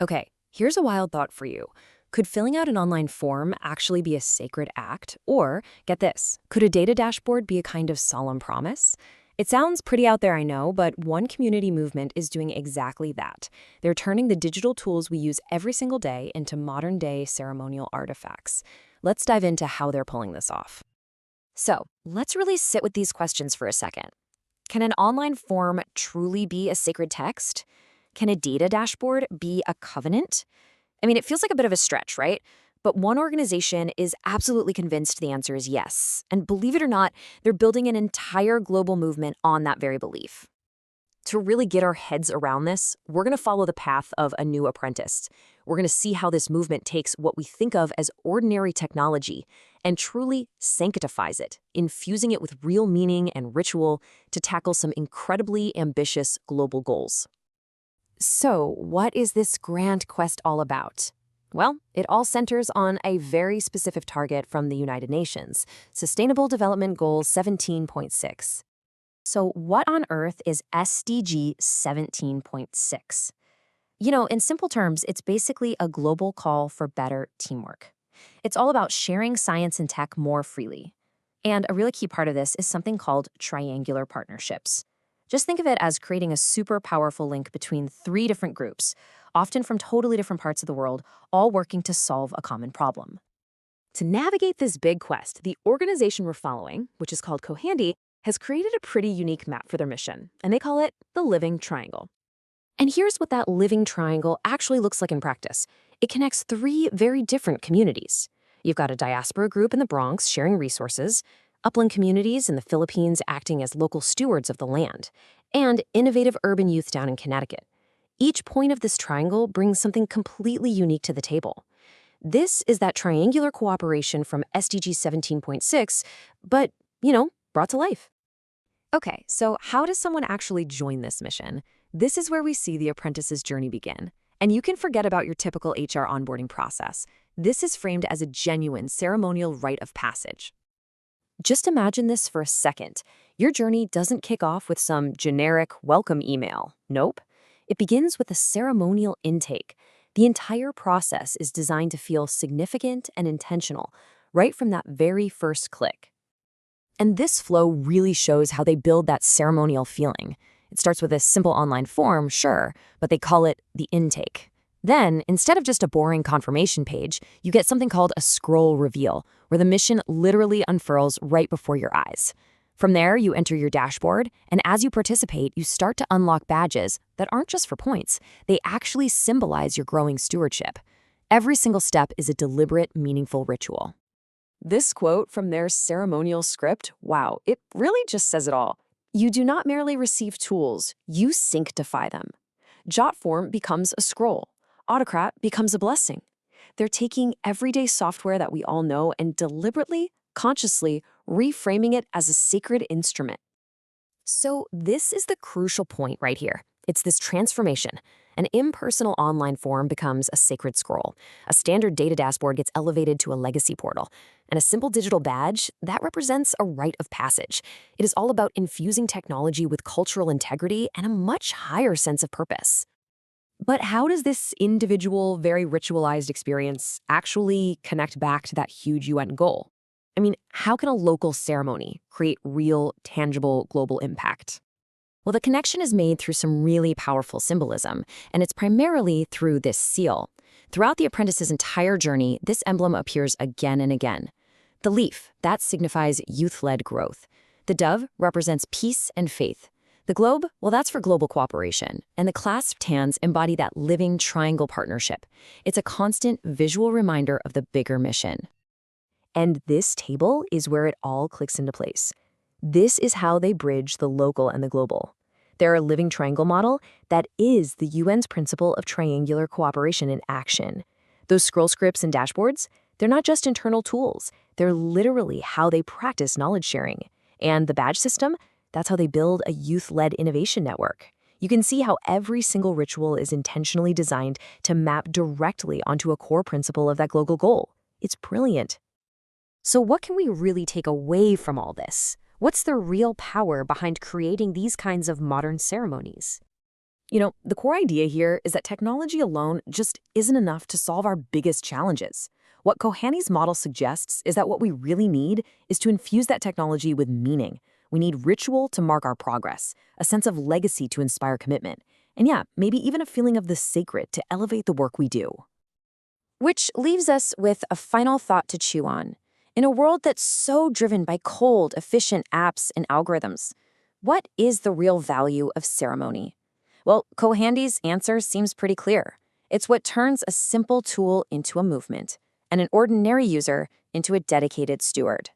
Okay, here's a wild thought for you. Could filling out an online form actually be a sacred act? Or, get this, could a data dashboard be a kind of solemn promise? It sounds pretty out there, I know, but one community movement is doing exactly that. They're turning the digital tools we use every single day into modern day ceremonial artifacts. Let's dive into how they're pulling this off. So, let's really sit with these questions for a second. Can an online form truly be a sacred text? Can a data dashboard be a covenant? I mean, it feels like a bit of a stretch, right? But one organization is absolutely convinced the answer is yes. And believe it or not, they're building an entire global movement on that very belief. To really get our heads around this, we're going to follow the path of a new apprentice. We're going to see how this movement takes what we think of as ordinary technology and truly sanctifies it, infusing it with real meaning and ritual to tackle some incredibly ambitious global goals. So, what is this grand quest all about? Well, it all centers on a very specific target from the United Nations, Sustainable Development Goal 17.6. So, what on earth is SDG 17.6? In simple terms, it's basically a global call for better teamwork. It's all about sharing science and tech more freely. And a really key part of this is something called triangular partnerships. Just think of it as creating a super powerful link between three different groups, often from totally different parts of the world, all working to solve a common problem. To navigate this big quest, the organization we're following, which is called Cohandy, has created a pretty unique map for their mission, and they call it the Living Triangle. And here's what that living triangle actually looks like in practice. It connects three very different communities. You've got a diaspora group in the Bronx sharing resources, upland communities in the Philippines acting as local stewards of the land, and innovative urban youth down in Connecticut. Each point of this triangle brings something completely unique to the table. This is that triangular cooperation from SDG 17.6, but, brought to life. Okay, so how does someone actually join this mission? This is where we see the apprentice's journey begin. And you can forget about your typical HR onboarding process. This is framed as a genuine ceremonial rite of passage. Just imagine this for a second. Your journey doesn't kick off with some generic welcome email. Nope. It begins with a ceremonial intake. The entire process is designed to feel significant and intentional, right from that very first click. And this flow really shows how they build that ceremonial feeling. It starts with a simple online form, sure, but they call it the intake. Then, instead of just a boring confirmation page, you get something called a scroll reveal, where the mission literally unfurls right before your eyes. From there, you enter your dashboard, and as you participate, you start to unlock badges that aren't just for points. They actually symbolize your growing stewardship. Every single step is a deliberate, meaningful ritual. This quote from their ceremonial script, wow, it really just says it all. You do not merely receive tools, you sanctify them. Jotform becomes a scroll. Autocrat becomes a blessing. They're taking everyday software that we all know and deliberately, consciously reframing it as a sacred instrument. So this is the crucial point right here. It's this transformation. An impersonal online form becomes a sacred scroll. A standard data dashboard gets elevated to a legacy portal. And a simple digital badge, that represents a rite of passage. It is all about infusing technology with cultural integrity and a much higher sense of purpose. But how does this individual, very ritualized experience actually connect back to that huge UN goal? I mean, how can a local ceremony create real, tangible global impact? Well, the connection is made through some really powerful symbolism, and it's primarily through this seal. Throughout the apprentice's entire journey, this emblem appears again and again. The leaf, that signifies youth-led growth. The dove represents peace and faith. The globe, well, that's for global cooperation, and the clasped hands embody that living triangle partnership. It's a constant visual reminder of the bigger mission. And this table is where it all clicks into place. This is how they bridge the local and the global. Their living triangle model, that is the UN's principle of triangular cooperation in action. Those scroll scripts and dashboards, they're not just internal tools. They're literally how they practice knowledge sharing. And the badge system, that's how they build a youth-led innovation network. You can see how every single ritual is intentionally designed to map directly onto a core principle of that global goal. It's brilliant. So what can we really take away from all this? What's the real power behind creating these kinds of modern ceremonies? The core idea here is that technology alone just isn't enough to solve our biggest challenges. What Kohani's model suggests is that what we really need is to infuse that technology with meaning. We need ritual to mark our progress, a sense of legacy to inspire commitment, and yeah, maybe even a feeling of the sacred to elevate the work we do. Which leaves us with a final thought to chew on. In a world that's so driven by cold, efficient apps and algorithms, what is the real value of ceremony? Well, Kohandi's answer seems pretty clear. It's what turns a simple tool into a movement, and an ordinary user into a dedicated steward.